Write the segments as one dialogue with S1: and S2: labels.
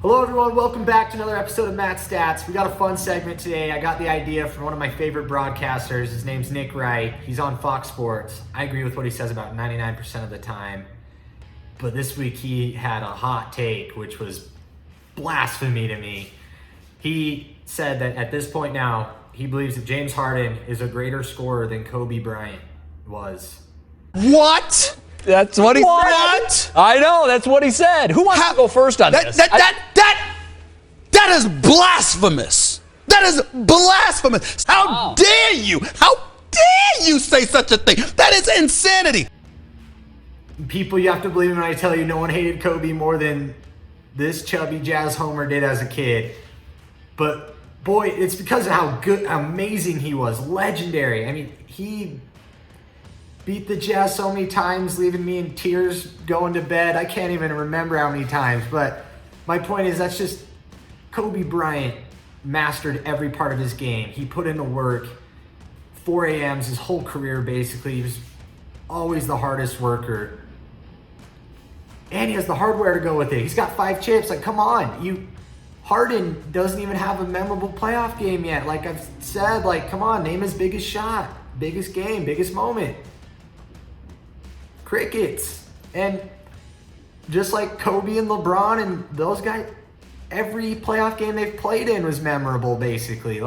S1: Hello everyone, welcome back to another episode of Matt Stats. We got a fun segment today. I got the idea from one of my favorite broadcasters. His name's Nick Wright. He's on Fox Sports. I agree with what he says about 99% of the time. But this week he had a hot take, which was blasphemy to me. He said that at this point now, he believes that James Harden is a greater scorer than Kobe Bryant was.
S2: What?
S3: That's what he said. I know, that's what he said. Who wants to go first on this?
S2: That is blasphemous. That is blasphemous. How dare you? How dare you say such a thing? That is insanity.
S1: People, you have to believe me when I tell you no one hated Kobe more than this chubby Jazz homer did as a kid. But boy, it's because of how good, amazing he was. Legendary. I mean, he beat the Jazz so many times, leaving me in tears going to bed. I can't even remember how many times. But my point is, that's just Kobe Bryant mastered every part of his game. He put in the work. 4 a.m.s his whole career, basically. He was always the hardest worker. And he has the hardware to go with it. He's got 5 chips. Like, come on. Harden doesn't even have a memorable playoff game yet. Like I've said, like, come on, name his biggest shot, biggest game, biggest moment. Crickets. And just like Kobe and LeBron and those guys, every playoff game they've played in was memorable, basically.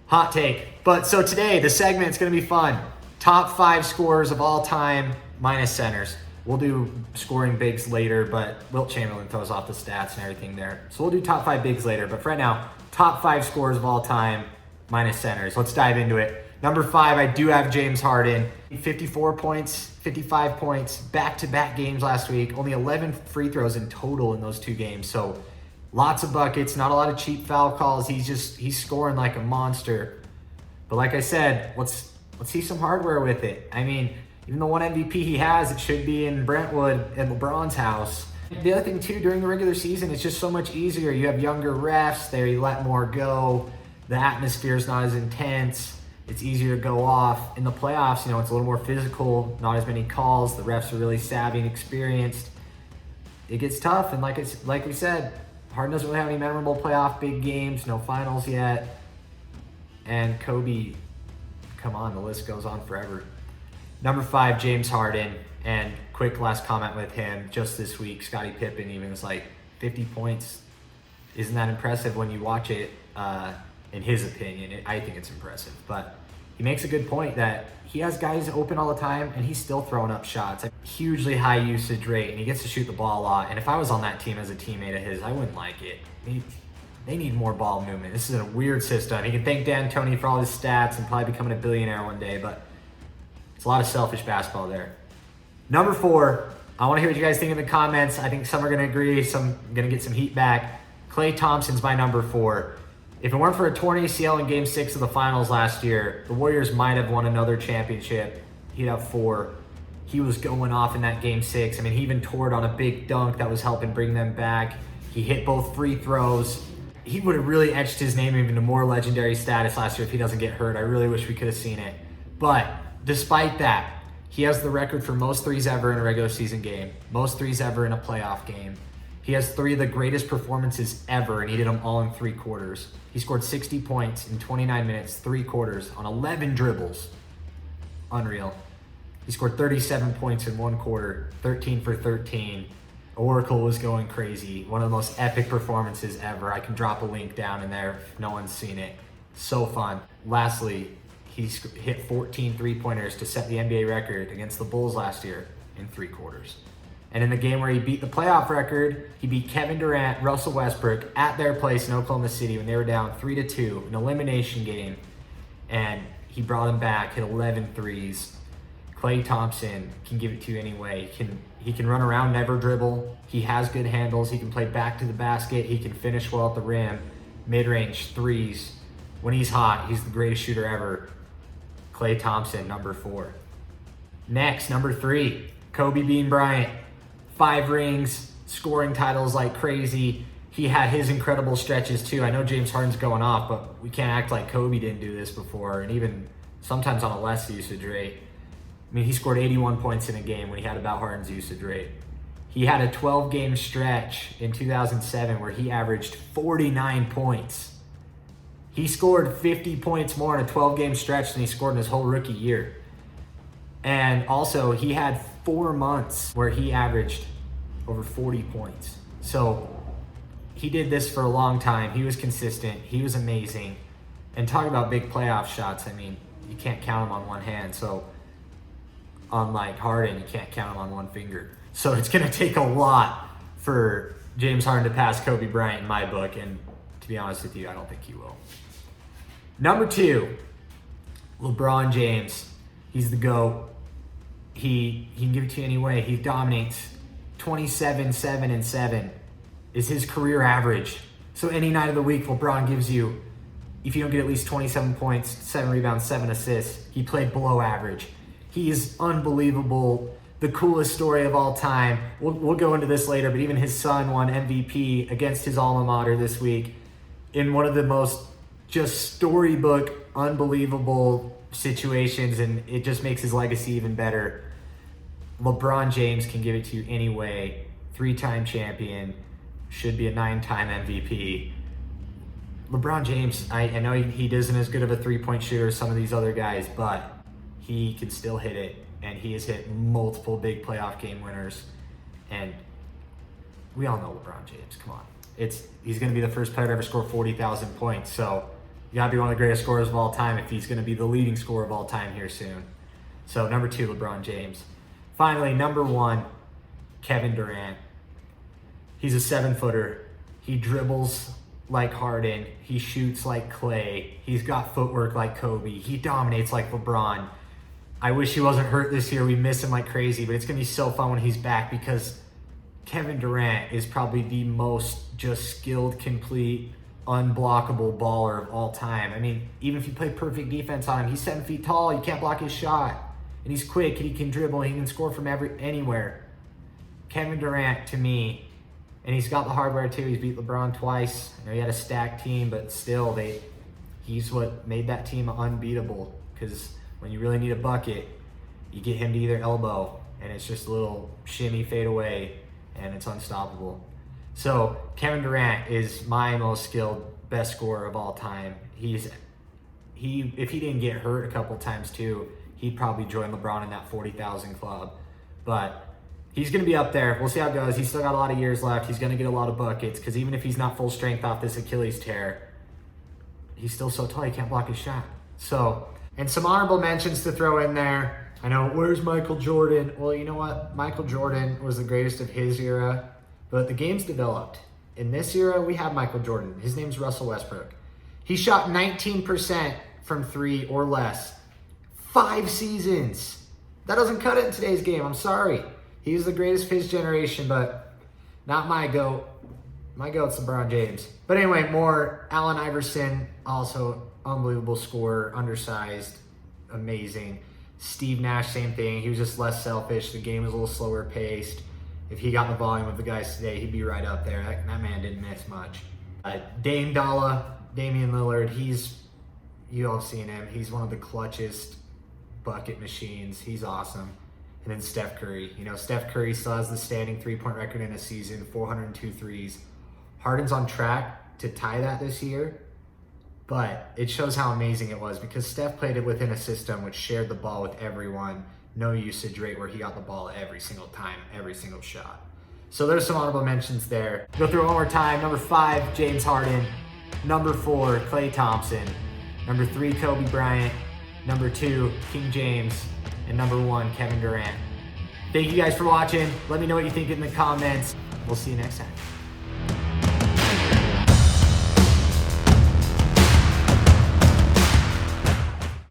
S1: Hot take. But so today, the segment's going to be fun. Top 5 scorers of all time minus centers. We'll do scoring bigs later, but Wilt Chamberlain throws off the stats and everything there. So we'll do top 5 bigs later. But for right now, top 5 scorers of all time minus centers. Let's dive into it. Number 5, I do have James Harden. 54 points, 55 points, back-to-back games last week. Only 11 free throws in total in those 2 games. So lots of buckets, not a lot of cheap foul calls. He's scoring like a monster. But like I said, let's see some hardware with it. I mean, even the one MVP he has, it should be in Brentwood at LeBron's house. The other thing too, during the regular season, it's just so much easier. You have younger refs, they let more go. The atmosphere is not as intense. It's easier to go off. In the playoffs, it's a little more physical, not as many calls. The refs are really savvy and experienced. It gets tough, and like we said, Harden doesn't really have any memorable playoff big games, no finals yet. And Kobe, come on, the list goes on forever. Number 5, James Harden. And quick last comment with him, just this week, Scottie Pippen even was like 50 points. Isn't that impressive when you watch it? In his opinion, I think it's impressive. But he makes a good point that he has guys open all the time and he's still throwing up shots. Like, hugely high usage rate, and he gets to shoot the ball a lot. And if I was on that team as a teammate of his, I wouldn't like it. They need more ball movement. This is a weird system. He can thank D'Antoni for all his stats and probably becoming a billionaire one day, but it's a lot of selfish basketball there. Number 4, I want to hear what you guys think in the comments. I think some are going to agree, some going to get some heat back. Klay Thompson's my number 4. If it weren't for a torn ACL in Game 6 of the finals last year, the Warriors might have won another championship. He'd have 4. He was going off in that Game 6. I mean, he even tore it on a big dunk that was helping bring them back. He hit both free throws. He would have really etched his name even to more legendary status last year if he doesn't get hurt. I really wish we could have seen it. But despite that, he has the record for most threes ever in a regular season game, most threes ever in a playoff game. He has 3 of the greatest performances ever, and he did them all in 3 quarters. He scored 60 points in 29 minutes, 3 quarters, on 11 dribbles. Unreal. He scored 37 points in 1 quarter, 13 for 13. Oracle was going crazy. One of the most epic performances ever. I can drop a link down in there if no one's seen it. So fun. Lastly, he hit 14 3-pointers to set the NBA record against the Bulls last year in 3 quarters. And in the game where he beat the playoff record, he beat Kevin Durant, Russell Westbrook at their place in Oklahoma City when they were down 3-2, an elimination game. And he brought them back, hit 11 threes. Klay Thompson can give it to you anyway. He can run around, never dribble. He has good handles. He can play back to the basket. He can finish well at the rim. Mid-range threes. When he's hot, he's the greatest shooter ever. Klay Thompson, number 4. Next, number 3, Kobe Bean Bryant. 5 rings, scoring titles like crazy. He had his incredible stretches too. I know James Harden's going off, but we can't act like Kobe didn't do this before, and even sometimes on a less usage rate. I mean, he scored 81 points in a game when he had about Harden's usage rate. He had a 12-game stretch in 2007 where he averaged 49 points. He scored 50 points more in a 12-game stretch than he scored in his whole rookie year. And also, he had 4 months where he averaged over 40 points. So he did this for a long time. He was consistent. He was amazing. And talking about big playoff shots, I mean, you can't count them on one hand. So unlike Harden, you can't count them on one finger. So it's going to take a lot for James Harden to pass Kobe Bryant in my book. And to be honest with you, I don't think he will. Number 2, LeBron James. He's the GOAT. He can give it to you anyway. He dominates. 27, 7, and 7 is his career average. So any night of the week, LeBron gives you, if you don't get at least 27 points, 7 rebounds, 7 assists, he played below average. He is unbelievable. The coolest story of all time. We'll go into this later, but even his son won MVP against his alma mater this week in one of the most just storybook, unbelievable situations, and it just makes his legacy even better. LeBron James can give it to you anyway. 3-time champion, should be a 9-time MVP. LeBron James, I know he isn't as good of a three-point shooter as some of these other guys, but he can still hit it, and he has hit multiple big playoff game winners. And we all know LeBron James, come on. He's going to be the first player to ever score 40,000 points, so you got to be one of the greatest scorers of all time if he's going to be the leading scorer of all time here soon. So number 2, LeBron James. Finally, number 1, Kevin Durant. He's a 7-footer. He dribbles like Harden. He shoots like Clay. He's got footwork like Kobe. He dominates like LeBron. I wish he wasn't hurt this year. We miss him like crazy, but it's going to be so fun when he's back because Kevin Durant is probably the most just skilled, complete, unblockable baller of all time. I mean, even if you play perfect defense on him, he's 7 feet tall. You can't block his shot. And he's quick, and he can dribble, and he can score from anywhere. Kevin Durant, to me, and he's got the hardware too. He's beat LeBron twice. I know he had a stacked team, but still, he's what made that team unbeatable. Because when you really need a bucket, you get him to either elbow, and it's just a little shimmy fade away, and it's unstoppable. So Kevin Durant is my most skilled, best scorer of all time. If he didn't get hurt a couple times too, he'd probably join LeBron in that 40,000 club. But he's going to be up there. We'll see how it goes. He's still got a lot of years left. He's going to get a lot of buckets because even if he's not full strength off this Achilles tear, he's still so tall he can't block his shot. So, and some honorable mentions to throw in there. I know, where's Michael Jordan? Well, you know what? Michael Jordan was the greatest of his era, but the game's developed. In this era, we have Michael Jordan. His name's Russell Westbrook. He shot 19% from 3 or less. 5 seasons. That doesn't cut it in today's game. I'm sorry. He's the greatest of his generation, but not my GOAT. My GOAT's LeBron James. But anyway, more Allen Iverson, also unbelievable scorer, undersized, amazing. Steve Nash, same thing. He was just less selfish. The game was a little slower paced. If he got the volume of the guys today, he'd be right up there. That man didn't miss much. Dame Dalla, Damian Lillard, you all have seen him. He's one of the clutchest bucket machines. He's awesome. And then Steph Curry. You know, Steph Curry still has the standing 3-point record in a season, 402 threes. Harden's on track to tie that this year, but it shows how amazing it was because Steph played it within a system which shared the ball with everyone. No usage rate where he got the ball every single time, every single shot. So there's some honorable mentions there. Go through it one more time. Number 5, James Harden. Number 4, Klay Thompson. Number 3, Kobe Bryant. Number 2, King James. And number 1, Kevin Durant. Thank you guys for watching. Let me know what you think in the comments. We'll see you next time.